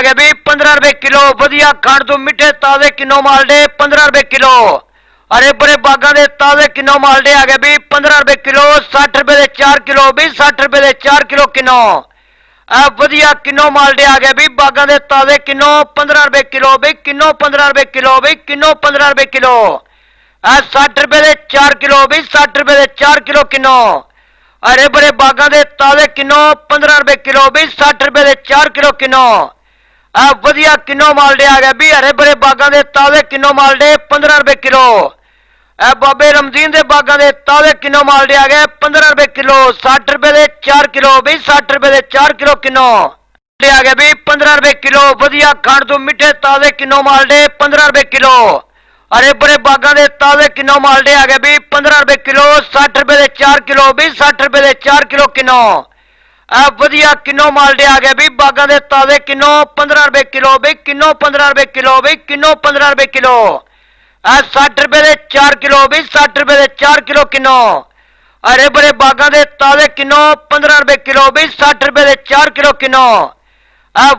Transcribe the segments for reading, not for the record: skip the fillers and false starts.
गए भी 15 रुपए किलो। वधिया खाण तो मिठे ताजे किन्नो मालडे 15 रुपए किलो। अरे बड़े बागा दे ताजे किन्नो मालडे आ गए भी 15 रुपए किलो। 60 रुपए दे 4 किलो भी 60 रुपए दे 4 किलो किन्नो। वधिया किन्नो मालडे आ गए भी बागा दे ताजे किन्नो 15 रुपए किलो भी किन्नो 15 रुपए किलो भी किन्नो 15 रुपए किलो। 60 रुपए दे 4 किलो भी 60 रुपए दे 4 किलो किन्नो। अरे बड़े बागा दे ताजे किन्नो 15 रुपए किलो भी 60 रुपए दे 4 किलो किन्नो। वधिया किन्नो मालडे आ गए भी हरे बड़े बागा दे ताजे किन्नो मालडे 15 रुपए किलो। बाबे रमजीन दे बागा दे ताजे किन्नो मालडे आ गए 15 रुपए किलो। 60 रुपए दे 4 किलो भी 60 रुपए दे 4 किलो किन्नो। आ गए भी 15 रुपए किलो। वधिया खाण तो मिठे ताजे किन्नो मालडे 15 रुपए किलो। अरे बड़े बागा दे ताजे किन्नो मालडे आ गए भी 15 रुपए किलो। 60 रुपए दे 4 किलो भी 60 रुपए दे 4 किलो किन्नो। वधिया किन्नो मालडे आ गए भी बागा दे ताजे किन्नो 15 रुपए किलो भी किन्नो 15 रुपए किलो भी किन्नो 15 रुपए किलो। 60 रुपए दे 4 किलो भी 60 रुपए दे 4 किलो किन्नो। अरे बड़े बागा दे ताजे किन्नो 15 रुपए किलो भी 60 रुपए दे 4 किलो किन्नो।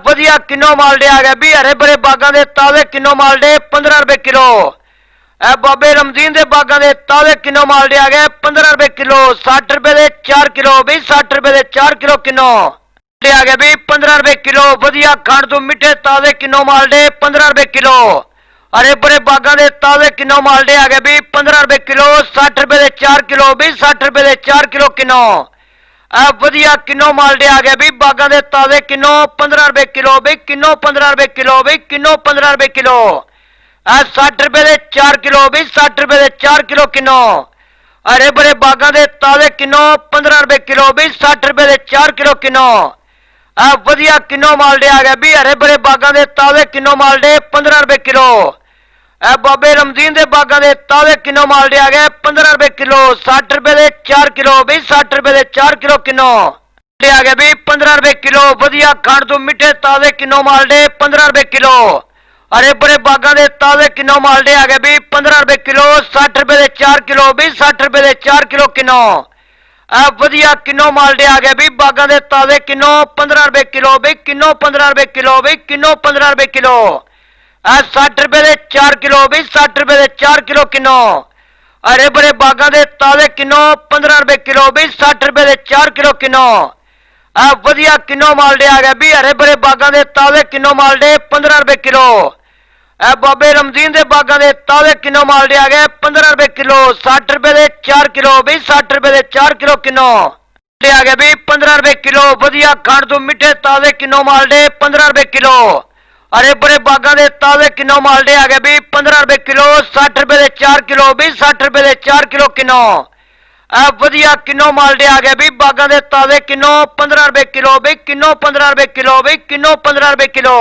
वधिया किन्नो मालडे आ गए भी हरे बड़े बागा दे ताजे किन्नो मालडे 15 रुपए किलो। बाबे रमजीन दे बागा दे ताजे किन्नो मालडे आ गए 15 रुपए किलो। 60 रुपए दे 4 किलो भी 60 रुपए दे 4 किलो किन्नो। आ गए भी 15 रुपए किलो। वधिया खाण तो मिठे ताजे किन्नो मालडे 15 रुपए किलो। अरे बड़े बागा दे ताजे किन्नो मालडे आ गए भी 15 रुपए किलो। 60 रुपए दे 4 किलो भी 60 रुपए दे 4 किलो किन्नो। वधिया किन्नो मालडे आ गए भी बागा दे ताजे किन्नो 15 रुपए किलो भी किन्नो 15 रुपए किलो भी किन्नो 15 रुपए किलो। 60 रुपए दे 4 किलो भी 60 रुपए दे 4 किलो किन्नो। अरे बड़े बागा दे ताजे किन्नो 15 रुपए किलो भी 60 रुपए दे 4 किलो किन्नो। वधिया किन्नो मालडे आ गए भी हरे बड़े बागा दे ताजे किन्नो मालडे 15 रुपए किलो। बाबे रमजीन दे बागा दे ताजे किन्नो मालडे आ गए 15 रुपए किलो। 60 रुपए दे 4 किलो भी 60 रुपए दे 4 किलो किन्नो। आ गए भी 15 रुपए किलो। वधिया खाण तो मिठे ताजे किन्नो मालडे 15 रुपए किलो। अरे बड़े बागा दे ताजे किन्नो मालडे आ गए भी 15 रुपए किलो। 60 रुपए दे 4 किलो भी 60 रुपए दे 4 किलो किन्नो। वधिया किन्नो मालडे आ गए भी बागा दे ताजे किन्नो 15 रुपए किलो भी किन्नो 15 रुपए किलो भी किन्नो 15 रुपए किलो। 60 रुपए दे 4 किलो भी 60 रुपए दे 4 किलो किन्नो। अरे बड़े बागा दे ताजे किन्नो 15 रुपए किलो भी 60 रुपए दे 4 किलो किन्नो। वधिया किन्नो मालडे आ गए भी हरे बड़े बागा दे ताजे किन्नो मालडे 15 रुपए किलो। बाबे रमजीन दे बागा दे ताजे किन्नो मालडे आ गए 15 रुपए किलो। 60 रुपए दे 4 किलो भी 60 रुपए दे 4 किलो किन्नो। आ गए भी 15 रुपए किलो। वधिया खाण तो मिठे ताजे किन्नो मालडे 15 रुपए किलो। अरे बड़े बागा दे ताजे किन्नो मालडे आ गए भी 15 रुपए किलो। 60 रुपए दे 4 किलो भी 60 रुपए दे 4 किलो किन्नो। वधिया किन्नो मालडे आ गए भी बागा दे ताजे किन्नो 15 रुपए किलो भी किन्नो 15 रुपए किलो भी किन्नो 15 रुपए किलो।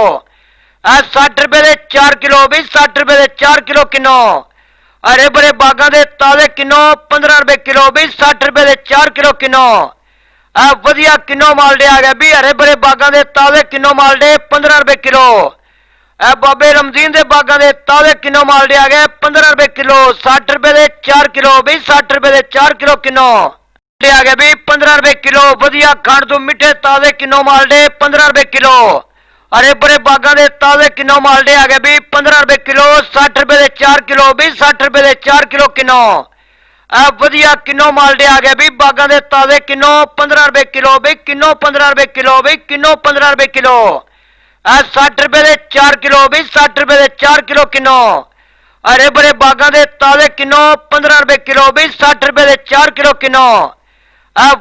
60 रुपए दे 4 किलो भी 60 रुपए दे 4 किलो किन्नो। अरे बड़े बागा दे ताजे किन्नो 15 रुपए किलो भी 60 रुपए दे 4 किलो किन्नो। वधिया किन्नो मालडे आ गए भी हरे बड़े बागा दे ताजे किन्नो मालडे 15 रुपए किलो। बाबे रमजीन दे बागा दे ताजे किन्नो मालडे आ गए 15 रुपए किलो। 60 रुपए दे 4 किलो भी 60 रुपए दे 4 किलो किन्नो। आ गए भी 15 रुपए किलो। वधिया खाण तो मिठे ताजे किन्नो मालडे 15 रुपए किलो। अरे बड़े बागा दे ताजे किन्नो मालडे आ गए भी 15 रुपए किलो। 60 रुपए दे 4 किलो भी 60 रुपए दे 4 किलो किन्नो। वधिया किन्नो मालडे आ गए भी बागा दे ताजे किन्नो 15 रुपए किलो भी किन्नो 15 रुपए किलो भी किन्नो 15 रुपए किलो। 60 रुपए दे 4 किलो भी 60 रुपए दे 4 किलो किन्नो। अरे बड़े बागा दे ताजे किन्नो 15 रुपए किलो भी 60 रुपए दे 4 किलो किन्नो।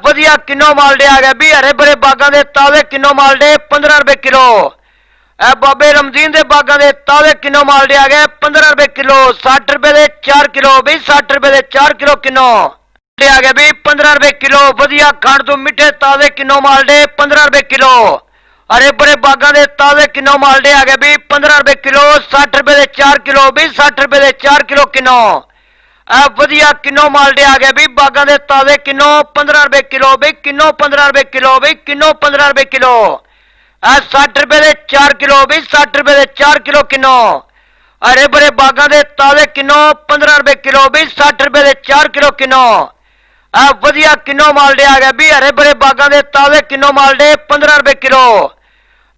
वधिया किन्नो मालडे आ गए भी हरे बड़े बागा दे ताजे किन्नो मालडे 15 रुपए किलो। बाबे रमजीन दे बागा दे ताजे किन्नो मालडे आ गए 15 रुपए किलो। 60 रुपए दे 4 किलो भी 60 रुपए दे 4 किलो किन्नो। आ गए भी 15 रुपए किलो। वधिया खाण तो मिठे ताजे किन्नो मालडे 15 रुपए किलो। अरे बड़े बागा दे ताजे किन्नो मालडे आ गए भी 15 रुपए किलो। 60 रुपए दे 4 किलो भी 60 रुपए दे 4 किलो किन्नो। वधिया किन्नो मालडे आ गए भी बागा दे ताजे किन्नो 15 रुपए किलो भी किन्नो 15 रुपए किलो भी किन्नो 15 रुपए किलो। 60 रुपए दे 4 किलो भी 60 रुपए दे 4 किलो किन्नो। अरे बड़े बागा दे ताजे किन्नो 15 रुपए किलो भी 60 रुपए दे 4 किलो किन्नो। वधिया किन्नो मालडे आ गए भी हरे बड़े बागा दे ताजे किन्नो मालडे 15 रुपए किलो।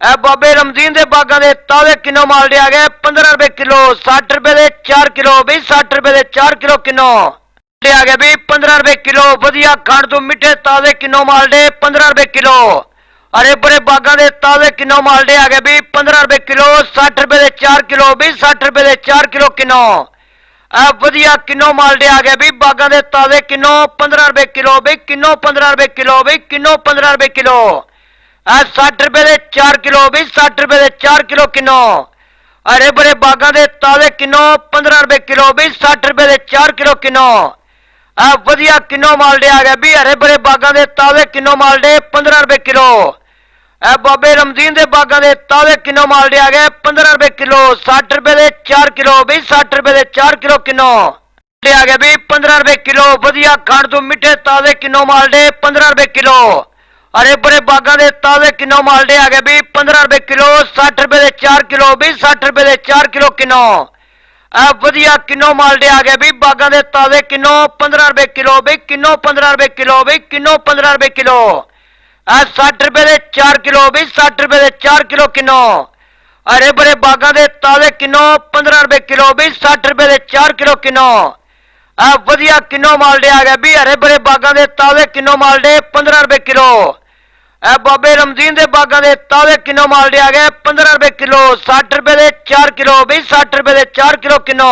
ਇਹ ਬਾਬੇ ਰਮਦੀਨ ਦੇ ਬਾਗਾਂ ਦੇ ਤਾਜ਼ੇ ਕਿਲੋ ਮਾਲ ਦੇ ਆ ਗਏ 15 ਰੁਪਏ ਕਿਲੋ 60 ਰੁਪਏ ਦੇ 4 ਕਿਲੋ ਵੀ 60 ਰੁਪਏ ਦੇ 4 ਕਿਲੋ ਕਿਲੋ ਦੇ ਆ ਗਏ ਵੀ 15 ਰੁਪਏ ਕਿਲੋ ਵਧੀਆ ਖਾਣ ਤੋਂ ਮਿੱਠੇ ਤਾਜ਼ੇ ਕਿਲੋ ਮਾਲ ਦੇ 15 ਰੁਪਏ ਕਿਲੋ ਅਰੇ ਬੜੇ ਬਾਗਾਂ ਦੇ ਤਾਜ਼ੇ ਕਿਲੋ ਮਾਲ ਦੇ ਆ ਗਏ ਵੀ 15 ਰੁਪਏ ਕਿਲੋ 60 ਰੁਪਏ ਦੇ 4 ਕਿਲੋ ਵੀ 60 ਰੁਪਏ ਦੇ 4 ਕਿਲੋ ਕਿਲੋ ਇਹ ਵਧੀਆ ਕਿਲੋ ਮਾਲ ਦੇ ਆ ਗਏ ਵੀ ਬਾਗਾਂ ਦੇ ਤਾਜ਼ੇ ਕਿਲੋ 15 ਰੁਪਏ ਕਿਲੋ ਵੀ ਕਿਲੋ 15 ਰੁਪਏ ਕਿਲੋ ਵੀ ਕਿਲੋ 15 ਰੁਪਏ ਕਿਲੋ 60 ਰੁਪਏ ਦੇ 4 ਕਿਲੋ ਵੀ 60 ਰੁਪਏ ਦੇ 4 ਕਿਲੋ ਕਿਲੋ ਅਰੇ ਬੜੇ ਬਾਗਾਂ ਦੇ ਤਾਜ਼ੇ ਕਿਲੋ 15 ਰੁਪਏ ਕਿਲੋ ਵੀ 60 ਰੁਪਏ ਦੇ 4 ਕਿਲੋ ਕਿਲੋ ਵਧੀਆ ਕਿਲੋ ਮਾਲ ਦੇ ਆ ਗਏ ਵੀ ਹਰੇ ਬੜੇ ਬਾਗਾਂ ਦੇ ਤਾਜ਼ੇ ਕਿਲੋ ਮਾਲ ਦੇ 15 ਰੁਪਏ ਕਿਲੋ ਇਹ ਬਾਬੇ ਰਮਦੀਨ ਦੇ ਬਾਗਾਂ ਦੇ ਤਾਜ਼ੇ ਕਿਲੋ ਮਾਲ ਦੇ ਆ ਗਏ 15 ਰੁਪਏ ਕਿਲੋ 60 ਰੁਪਏ ਦੇ 4 ਕਿਲੋ ਵੀ 60 ਰੁਪਏ ਦੇ 4 ਕਿਲੋ ਕਿਲੋ ਦੇ ਆ ਗਏ ਵੀ 15 ਰੁਪਏ ਕਿਲੋ ਵਧੀਆ ਖਾਣ ਤੋਂ ਮਿੱਠੇ ਤਾਜ਼ੇ ਕਿਲੋ ਮਾਲ ਦੇ 15 ਰੁਪਏ ਕਿਲੋ ਅਰੇ ਬੜੇ ਬਾਗਾਂ ਦੇ ਤਾਜ਼ੇ ਕਿਲੋ ਮਾਲ ਦੇ ਆ ਗਏ ਵੀ 15 ਰੁਪਏ ਕਿਲੋ 60 ਰੁਪਏ ਦੇ 4 ਕਿਲੋ ਵੀ 60 ਰੁਪਏ ਦੇ 4 ਕਿਲੋ ਕਿਲੋ ਵਧੀਆ ਕਿਲੋ ਮਾਲ ਦੇ ਆ ਗਏ ਵੀ ਬਾਗਾਂ ਦੇ ਤਾਜ਼ੇ ਕਿਲੋ 15 ਰੁਪਏ ਕਿਲੋ ਵੀ ਕਿਲੋ 15 ਰੁਪਏ ਕਿਲੋ ਵੀ ਕਿਲੋ 15 ਰੁਪਏ ਕਿਲੋ 60 ਰੁਪਏ ਦੇ 4 ਕਿਲੋ ਵੀ 60 ਰੁਪਏ ਦੇ 4 ਕਿਲੋ ਕਿਲੋ ਅਰੇ ਬੜੇ ਬਾਗਾਂ ਦੇ ਤਾਜ਼ੇ ਕਿਲੋ 15 ਰੁਪਏ ਕਿਲੋ ਵੀ 60 ਰੁਪਏ ਦੇ 4 ਕਿਲੋ ਕਿਲੋ ਵਧੀਆ ਕਿਲੋ ਮਾਲ ਦੇ ਆ ਗਏ ਵੀ ਹਰੇ ਬੜੇ ਬਾਗਾਂ ਦੇ ਤਾਜ਼ੇ ਕਿਲੋ ਮਾਲ ਦੇ 15 ਰੁਪਏ ਕਿਲੋ ਬਾਬੇ ਰਮਦੀਨ ਦੇ ਬਾਗਾਂ ਦੇ ਤਾਜ਼ੇ ਕਿਲੋ ਮਾਲ ਦੇ ਆ ਗਏ 15 ਰੁਪਏ ਕਿਲੋ 60 ਰੁਪਏ ਦੇ 4 ਕਿਲੋ ਵੀ 60 ਰੁਪਏ ਦੇ 4 ਕਿਲੋ ਕਿਲੋ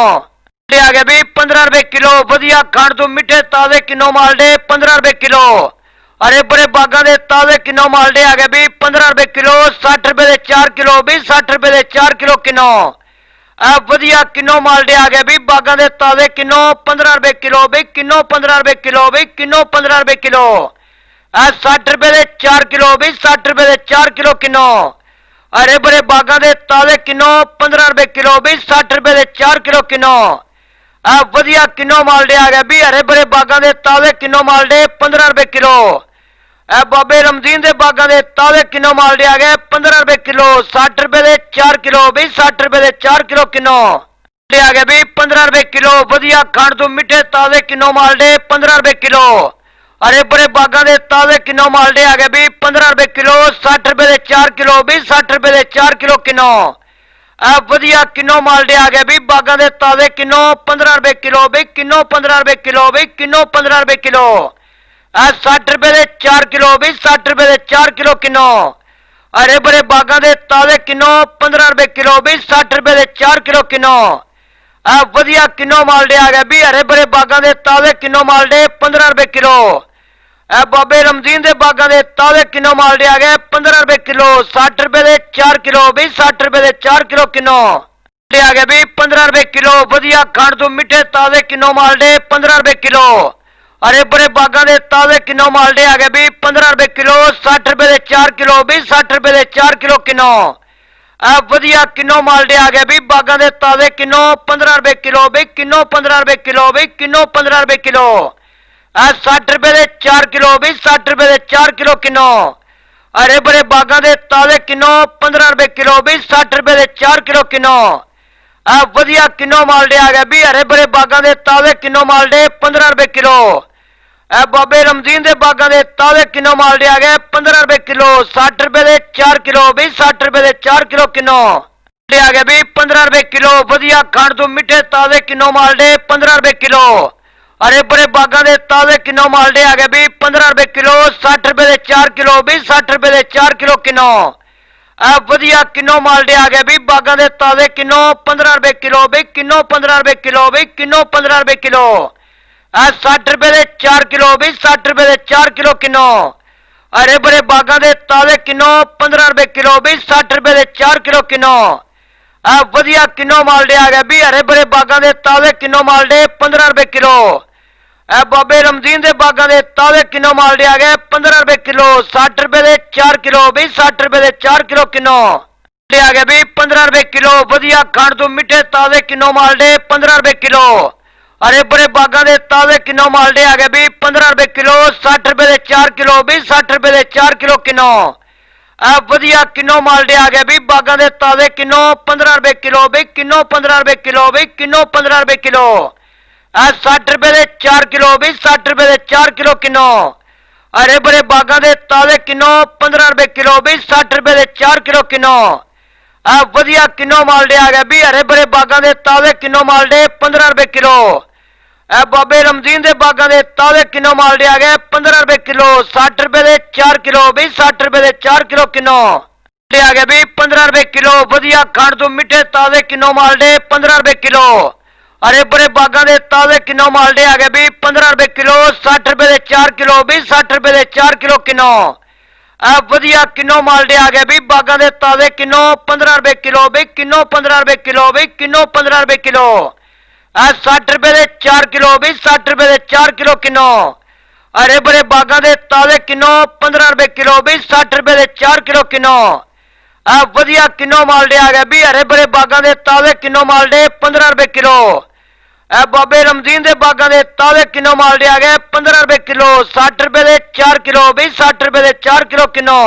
ਦੇ ਆ ਗਏ ਵੀ 15 ਰੁਪਏ ਕਿਲੋ ਵਧੀਆ ਖਾਣ ਤੋਂ ਮਿੱਠੇ ਤਾਜ਼ੇ ਕਿਲੋ ਮਾਲ ਦੇ 15 ਰੁਪਏ ਕਿਲੋ ਅਰੇ ਬੜੇ ਬਾਗਾਂ ਦੇ ਤਾਜ਼ੇ ਕਿਲੋ ਮਾਲ ਦੇ ਆ ਗਏ ਵੀ 15 ਰੁਪਏ ਕਿਲੋ 60 ਰੁਪਏ ਦੇ 4 ਕਿਲੋ ਵੀ 60 ਰੁਪਏ ਦੇ 4 ਕਿਲੋ ਕਿਲੋ ਵਧੀਆ ਕਿਲੋ ਮਾਲ ਦੇ ਆ ਗਏ ਵੀ ਬਾਗਾਂ ਦੇ ਤਾਜ਼ੇ ਕਿਲੋ 15 ਰੁਪਏ ਕਿਲੋ ਵੀ ਕਿਲੋ 15 ਰੁਪਏ ਕਿਲੋ ਵੀ ਕਿਲੋ 15 ਰੁਪਏ ਕਿਲੋ 60 ਰੁਪਏ ਦੇ 4 ਕਿਲੋ ਵੀ 60 ਰੁਪਏ ਦੇ 4 ਕਿਲੋ ਕਿਲੋ ਅਰੇ ਬੜੇ ਬਾਗਾਂ ਦੇ ਤਾਜ਼ੇ ਕਿਲੋ 15 ਰੁਪਏ ਕਿਲੋ ਵੀ 60 ਰੁਪਏ ਦੇ 4 ਕਿਲੋ ਕਿਲੋ ਵਧੀਆ ਕਿਲੋ ਮਾਲ ਦੇ ਆ ਗਏ ਵੀ ਹਰੇ ਬੜੇ ਬਾਗਾਂ ਦੇ ਤਾਜ਼ੇ ਕਿਲੋ ਮਾਲ ਦੇ 15 ਰੁਪਏ ਕਿਲੋ ਬਾਬੇ ਰਮਦੀਨ ਦੇ ਬਾਗਾਂ ਦੇ ਤਾਜ਼ੇ ਕਿਲੋ ਮਾਲ ਦੇ ਆ ਗਏ 15 ਰੁਪਏ ਕਿਲੋ 60 ਰੁਪਏ ਦੇ 4 ਕਿਲੋ ਵੀ 60 ਰੁਪਏ ਦੇ 4 ਕਿਲੋ ਕਿਲੋ ਦੇ ਆ ਗਏ ਵੀ 15 ਰੁਪਏ ਕਿਲੋ ਵਧੀਆ ਖਾਣ ਤੋਂ ਮਿੱਠੇ ਤਾਜ਼ੇ ਕਿਲੋ ਮਾਲ ਦੇ 15 ਰੁਪਏ ਕਿਲੋ ਅਰੇ ਬੜੇ ਬਾਗਾਂ ਦੇ ਤਾਜ਼ੇ ਕਿਲੋ ਮਾਲ ਦੇ ਆ ਗਏ ਵੀ 15 ਰੁਪਏ ਕਿਲੋ 60 ਰੁਪਏ ਦੇ 4 ਕਿਲੋ ਵੀ 60 ਰੁਪਏ ਦੇ 4 ਕਿਲੋ ਕਿਲੋ ਵਧੀਆ ਕਿਲੋ ਮਾਲ ਦੇ ਆ ਗਏ ਵੀ ਬਾਗਾਂ ਦੇ ਤਾਜ਼ੇ ਕਿਲੋ 15 ਰੁਪਏ ਕਿਲੋ ਵੀ ਕਿਲੋ 15 ਰੁਪਏ ਕਿਲੋ ਵੀ ਕਿਲੋ 15 ਰੁਪਏ ਕਿਲੋ 60 ਰੁਪਏ ਦੇ 4 ਕਿਲੋ ਵੀ 60 ਰੁਪਏ ਦੇ 4 ਕਿਲੋ ਕਿਲੋ ਅਰੇ ਬੜੇ ਬਾਗਾਂ ਦੇ ਤਾਜ਼ੇ ਕਿਲੋ 15 ਰੁਪਏ ਕਿਲੋ ਵੀ 60 ਰੁਪਏ ਦੇ 4 ਕਿਲੋ ਕਿਲੋ ਵਧੀਆ ਕਿਲੋ ਮਾਲ ਦੇ ਆ ਗਏ ਵੀ ਹਰੇ ਬੜੇ ਬਾਗਾਂ ਦੇ ਤਾਜ਼ੇ ਕਿਲੋ ਮਾਲ ਦੇ 15 ਰੁਪਏ ਕਿਲੋ ਬਾਬੇ ਰਮਦੀਨ ਦੇ ਬਾਗਾਂ ਦੇ ਤਾਜ਼ੇ ਕਿਲੋ ਮਾਲ ਦੇ ਆ ਗਏ 15 ਰੁਪਏ ਕਿਲੋ 60 ਰੁਪਏ ਦੇ 4 ਕਿਲੋ ਵੀ 60 ਰੁਪਏ ਦੇ 4 ਕਿਲੋ ਕਿਲੋ ਦੇ ਆ ਗਏ ਵੀ 15 ਰੁਪਏ ਕਿਲੋ ਵਧੀਆ ਖਾਣ ਤੋਂ ਮਿੱਠੇ ਤਾਜ਼ੇ ਕਿਲੋ ਮਾਲ ਦੇ 15 ਰੁਪਏ ਕਿਲੋ ਅਰੇ ਬੜੇ ਬਾਗਾਂ ਦੇ ਤਾਜ਼ੇ ਕਿਲੋ ਮਾਲ ਦੇ ਆ ਗਏ ਵੀ 15 ਰੁਪਏ ਕਿਲੋ 60 ਰੁਪਏ ਦੇ 4 ਕਿਲੋ ਵੀ 60 ਰੁਪਏ ਦੇ 4 ਕਿਲੋ ਕਿਲੋ ਵਧੀਆ ਕਿਲੋ ਮਾਲ ਦੇ ਆ ਗਏ ਵੀ ਬਾਗਾਂ ਦੇ ਤਾਜ਼ੇ ਕਿਲੋ 15 ਰੁਪਏ ਕਿਲੋ ਵੀ ਕਿਲੋ 15 ਰੁਪਏ ਕਿਲੋ ਵੀ ਕਿਲੋ 15 ਰੁਪਏ ਕਿਲੋ 60 ਰੁਪਏ ਦੇ 4 ਕਿਲੋ ਵੀ 60 ਰੁਪਏ ਦੇ 4 ਕਿਲੋ ਕਿਲੋ ਅਰੇ ਬੜੇ ਬਾਗਾਂ ਦੇ ਤਾਜ਼ੇ ਕਿਲੋ 15 ਰੁਪਏ ਕਿਲੋ ਵੀ 60 ਰੁਪਏ ਦੇ 4 ਕਿਲੋ ਕਿਲੋ ਵਧੀਆ ਕਿਲੋ ਮਾਲ ਦੇ ਆ ਗਏ ਵੀ ਹਰੇ ਬੜੇ ਬਾਗਾਂ ਦੇ ਤਾਜ਼ੇ ਕਿਲੋ ਮਾਲ ਦੇ 15 ਰੁਪਏ ਕਿਲੋ ਬਾਬੇ ਰਮਦੀਨ ਦੇ ਬਾਗਾਂ ਦੇ ਤਾਜ਼ੇ ਕਿਲੋ ਮਾਲ ਦੇ ਆ ਗਏ 15 ਰੁਪਏ ਕਿਲੋ 60 ਰੁਪਏ ਦੇ 4 ਕਿਲੋ ਵੀ 60 ਰੁਪਏ ਦੇ 4 ਕਿਲੋ ਕਿਲੋ ਦੇ ਆ ਗਏ ਵੀ 15 ਰੁਪਏ ਕਿਲੋ ਵਧੀਆ ਖਾਣ ਤੋਂ ਮਿੱਠੇ ਤਾਜ਼ੇ ਕਿਲੋ ਮਾਲ ਦੇ 15 ਰੁਪਏ ਕਿਲੋ ਅਰੇ ਬੜੇ ਬਾਗਾਂ ਦੇ ਤਾਜ਼ੇ ਕਿਲੋ ਮਾਲ ਦੇ ਆ ਗਏ ਵੀ 15 ਰੁਪਏ ਕਿਲੋ 60 ਰੁਪਏ ਦੇ 4 ਕਿਲੋ ਵੀ 60 ਰੁਪਏ ਦੇ 4 ਕਿਲੋ ਕਿਲੋ ਵਧੀਆ ਕਿਲੋ ਮਾਲ ਦੇ ਆ ਗਏ ਵੀ ਬਾਗਾਂ ਦੇ ਤਾਜ਼ੇ ਕਿਲੋ 15 ਰੁਪਏ ਕਿਲੋ ਵੀ ਕਿਲੋ 15 ਰੁਪਏ ਕਿਲੋ ਵੀ ਕਿਲੋ 15 ਰੁਪਏ ਕਿਲੋ 60 ਰੁਪਏ ਦੇ 4 ਕਿਲੋ ਵੀ 60 ਰੁਪਏ ਦੇ 4 ਕਿਲੋ ਕਿਲੋ ਅਰੇ ਬੜੇ ਬਾਗਾਂ ਦੇ ਤਾਜ਼ੇ ਕਿਲੋ 15 ਰੁਪਏ ਕਿਲੋ ਵੀ 60 ਰੁਪਏ ਦੇ 4 ਕਿਲੋ ਕਿਲੋ ਵਧੀਆ ਕਿਲੋ ਮਾਲ ਦੇ ਆ ਗਏ ਵੀ ਹਰੇ ਬੜੇ ਬਾਗਾਂ ਦੇ ਤਾਜ਼ੇ ਕਿਲੋ ਮਾਲ ਦੇ 15 ਰੁਪਏ ਕਿਲੋ ਬਾਬੇ ਰਮਦੀਨ ਦੇ ਬਾਗਾਂ ਦੇ ਤਾਜ਼ੇ ਕਿਲੋ ਮਾਲ ਦੇ ਆ ਗਏ 15 ਰੁਪਏ ਕਿਲੋ 60 ਰੁਪਏ ਦੇ 4 ਕਿਲੋ ਵੀ 60 ਰੁਪਏ ਦੇ 4 ਕਿਲੋ ਕਿਲੋ ਦੇ ਆ ਗਏ ਵੀ 15 ਰੁਪਏ ਕਿਲੋ ਵਧੀਆ ਖਾਣ ਤੋਂ ਮਿੱਠੇ ਤਾਜ਼ੇ ਕਿਲੋ ਮਾਲ ਦੇ 15 ਰੁਪਏ ਕਿਲੋ ਅਰੇ ਬੜੇ ਬਾਗਾਂ ਦੇ ਤਾਜ਼ੇ ਕਿਲੋ ਮਾਲ ਦੇ ਆ ਗਏ ਵੀ 15 ਰੁਪਏ ਕਿਲੋ 60 ਰੁਪਏ ਦੇ 4 ਕਿਲੋ ਵੀ 60 ਰੁਪਏ ਦੇ 4 ਕਿਲੋ ਕਿਲੋ ਵਧੀਆ ਕਿਲੋ ਮਾਲ ਦੇ ਆ ਗਏ ਵੀ ਬਾਗਾਂ ਦੇ ਤਾਜ਼ੇ ਕਿਲੋ 15 ਰੁਪਏ ਕਿਲੋ ਵੀ ਕਿਲੋ 15 ਰੁਪਏ ਕਿਲੋ ਵੀ ਕਿਲੋ 15 ਰੁਪਏ ਕਿਲੋ 60 ਰੁਪਏ ਦੇ 4 ਕਿਲੋ ਵੀ 60 ਰੁਪਏ ਦੇ 4 ਕਿਲੋ ਕਿਲੋ हरे भरे बागां दे ताजे किन्नो 15 रुपए किलो भी 60 रुपए दे 4 किलो किन्नो। आ वधिया किन्नो मालडे आ गए भी हरे भरे बागां दे ताजे किन्नो मालडे 15 रुपए किलो। ए बाबे रमजीन दे बागां दे ताजे किन्नो मालडे आ गए 15 रुपए किलो 60 रुपए दे 4 किलो भी 60 रुपए दे 4 किलो किन्नो। आ गए भी 15 रुपए किलो वधिया खाण तो मिठे ताजे किन्नो मालडे 15 रुपए किलो। हरे भरे बागां दे ताजे किन्नो मालडे आ गए भी 15 रुपए किलो 60 रुपए दे 4 किलो भी 60 रुपए दे 4 किलो किन्नो। आ वधिया किन्नो मालडे आ गए भी बागां दे ताजे किन्नो 15 रुपए किलो भी किन्नो 15 रुपए किलो भी किन्नो 15 रुपए किलो। आ 60 रुपए दे 4 किलो भी 60 रुपए दे 4 किलो किन्नो। हरे भरे बागां दे ताजे किन्नो 15 रुपए किलो भी 60 रुपए दे 4 किलो किन्नो। आ वधिया किन्नो मालडे आ गए भी हरे भरे बागां दे ताजे किन्नो मालडे 15 रुपए किलो। ए बाबे रमजीन दे बागां दे ताजे किन्नो मालडे आ गए 15 रुपए किलो 60 रुपए दे 4 किलो भी 60 रुपए दे 4 किलो किन्नो।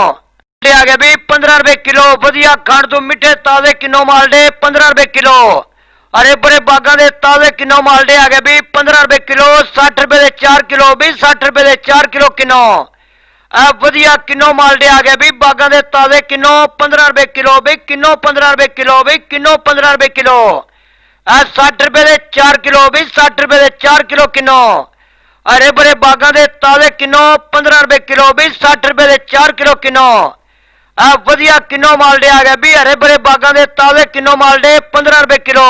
आ गए भी 15 रुपए किलो वधिया खाण तो मिठे ताजे किन्नो मालडे 15 रुपए किलो। हरे भरे बागां दे ताजे किन्नो मालडे आ गए भी 15 रुपए किलो 60 रुपए दे 4 किलो भी 60 रुपए दे 4 किलो किन्नो। आ वधिया किन्नो मालडे आ गए भी बागां दे ताजे किन्नो 15 रुपए किलो भी किन्नो 15 रुपए किलो भी किन्नो 15 रुपए किलो। आ 60 रुपए दे 4 किलो भी 60 रुपए दे 4 किलो किन्नो। हरे भरे बागां दे ताजे किन्नो 15 रुपए किलो भी 60 रुपए दे 4 किलो किन्नो। आ वधिया किन्नो मालडे आ गए भी हरे भरे बागां दे ताजे किन्नो मालडे 15 रुपए किलो।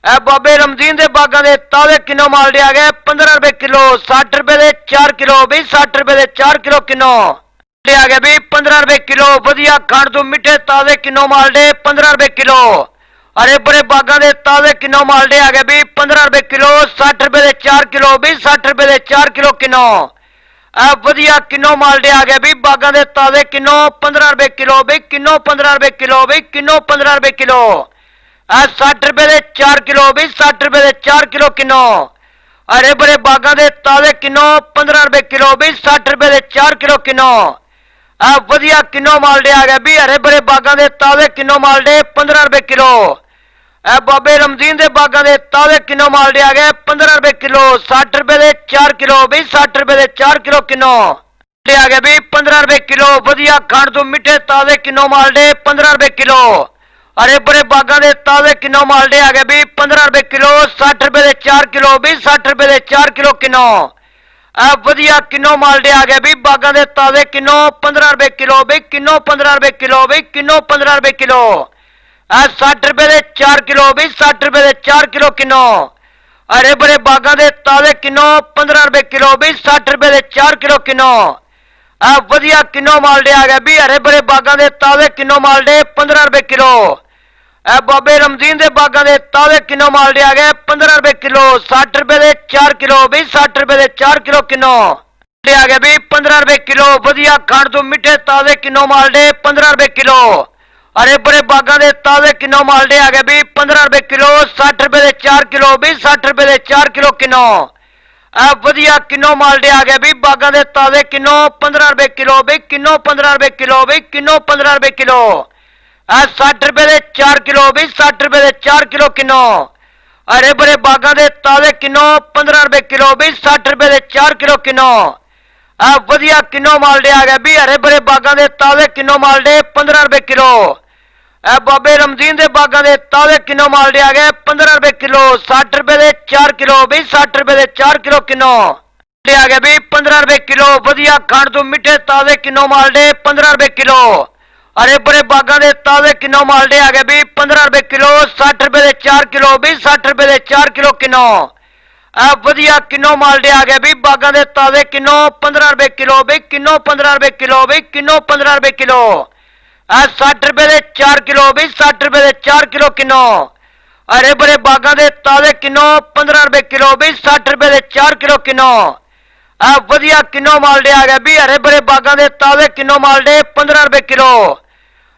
ए बाबे रमजीन दे बागां दे ताजे किन्नो मालडे आ गए 15 रुपए किलो 60 रुपए दे 4 किलो भी 60 रुपए दे 4 किलो किन्नो। आ गए भी 15 रुपए किलो वधिया खाण तो मिठे ताजे किन्नो मालडे 15 रुपए किलो। हरे भरे बागां दे ताजे किन्नो मालडे आ गए भी 15 रुपए किलो 60 रुपए दे 4 किलो भी 60 रुपए दे 4 किलो किन्नो। आ वधिया किन्नो मालडे आ गए भी बागां दे ताजे किन्नो 15 रुपए किलो भी किन्नो 15 रुपए किलो भी किन्नो 15 रुपए किलो। आ 60 रुपए दे 4 किलो भी 60 रुपए दे 4 किलो किन्नो। हरे भरे बागां दे ताजे किन्नो 15 रुपए किलो भी 60 रुपए दे 4 किलो किन्नो। आ वधिया किन्नो मालडे आ गए भी हरे भरे बागां दे ताजे किन्नो मालडे 15 रुपए किलो। ए बाबे रमजीन दे बागां दे ताजे किन्नो मालडे आ गए 15 रुपए किलो 60 रुपए दे 4 किलो भी 60 रुपए दे 4 किलो किन्नो। आ गए भी 15 रुपए किलो वधिया खाण तो मिठे ताजे किन्नो मालडे 15 रुपए किलो। हरे भरे बागां दे ताजे किन्नो मालडे आ गए भी 15 रुपए किलो 60 रुपए दे 4 किलो भी 60 रुपए दे 4 किलो किन्नो। आ वधिया किन्नो मालडे आ गए भी बागां दे ताजे किन्नो 15 रुपए किलो भी किन्नो 15 रुपए किलो भी किन्नो 15 रुपए किलो। आ 60 रुपए दे 4 किलो भी 60 रुपए दे 4 किलो किन्नो। हरे भरे बागां दे ताजे किन्नो 15 रुपए किलो भी 60 रुपए दे 4 किलो किन्नो। आ वधिया किन्नो मालडे आ गए भी हरे भरे बागां दे ताजे किन्नो मालडे 15 रुपए किलो। ए बाबे रमजीन दे बागां दे ताजे किन्नो मालडे आ गए 15 रुपए किलो 60 रुपए दे 4 किलो भी 60 रुपए दे 4 किलो किन्नो। आ गए भी 15 रुपए किलो वधिया खाण तो मिठे ताजे किन्नो मालडे 15 रुपए किलो। हरे भरे बागां दे ताजे किन्नो मालडे आ गए भी 15 रुपए किलो 60 रुपए दे 4 किलो भी 60 रुपए दे 4 किलो किन्नो। आ वधिया किन्नो मालडे आ गए भी बागां दे ताजे किन्नो 15 रुपए किलो भी किन्नो 15 रुपए किलो भी किन्नो 15 रुपए किलो। आ 60 रुपए दे 4 किलो भी 60 रुपए दे 4 किलो किन्नो। हरे भरे बागां दे ताजे किन्नो 15 रुपए किलो भी 60 रुपए दे 4 किलो किन्नो। आ वधिया किन्नो मालडे आ गए भी हरे भरे बागां दे ताजे किन्नो मालडे 15 रुपए किलो। ए बाबे रमजीन दे बागां दे ताजे किन्नो मालडे आ गए 15 रुपए किलो 60 रुपए दे 4 किलो भी 60 रुपए दे 4 किलो किन्नो। आ गए भी 15 रुपए किलो वधिया खाण तो मिठे ताजे किन्नो मालडे 15 रुपए किलो। हरे भरे बागां दे ताजे किन्नो मालडे आ गए भी 15 रुपए किलो 60 रुपए दे 4 किलो भी 60 रुपए दे 4 किलो किन्नो। आ वधिया किन्नो मालडे आ गए भी बागां दे ताजे किन्नो 15 रुपए किलो भी किन्नो 15 रुपए किलो भी किन्नो 15 रुपए किलो। आ 60 रुपए दे 4 किलो भी 60 रुपए दे 4 किलो किन्नो। हरे भरे बागां दे ताजे किन्नो 15 रुपए किलो भी 60 रुपए दे 4 किलो किन्नो। आ वधिया किन्नो मालडे आ गए भी हरे भरे बागां दे ताजे किन्नो मालडे 15 रुपए किलो।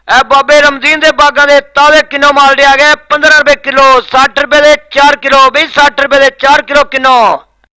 ए बाबे रमजीन दे बागां दे ताजे किन्नो मालडे आ गए 15 रुपए किलो 60 रुपए दे 4 किलो भी 60 रुपए दे 4 किलो किन्नो।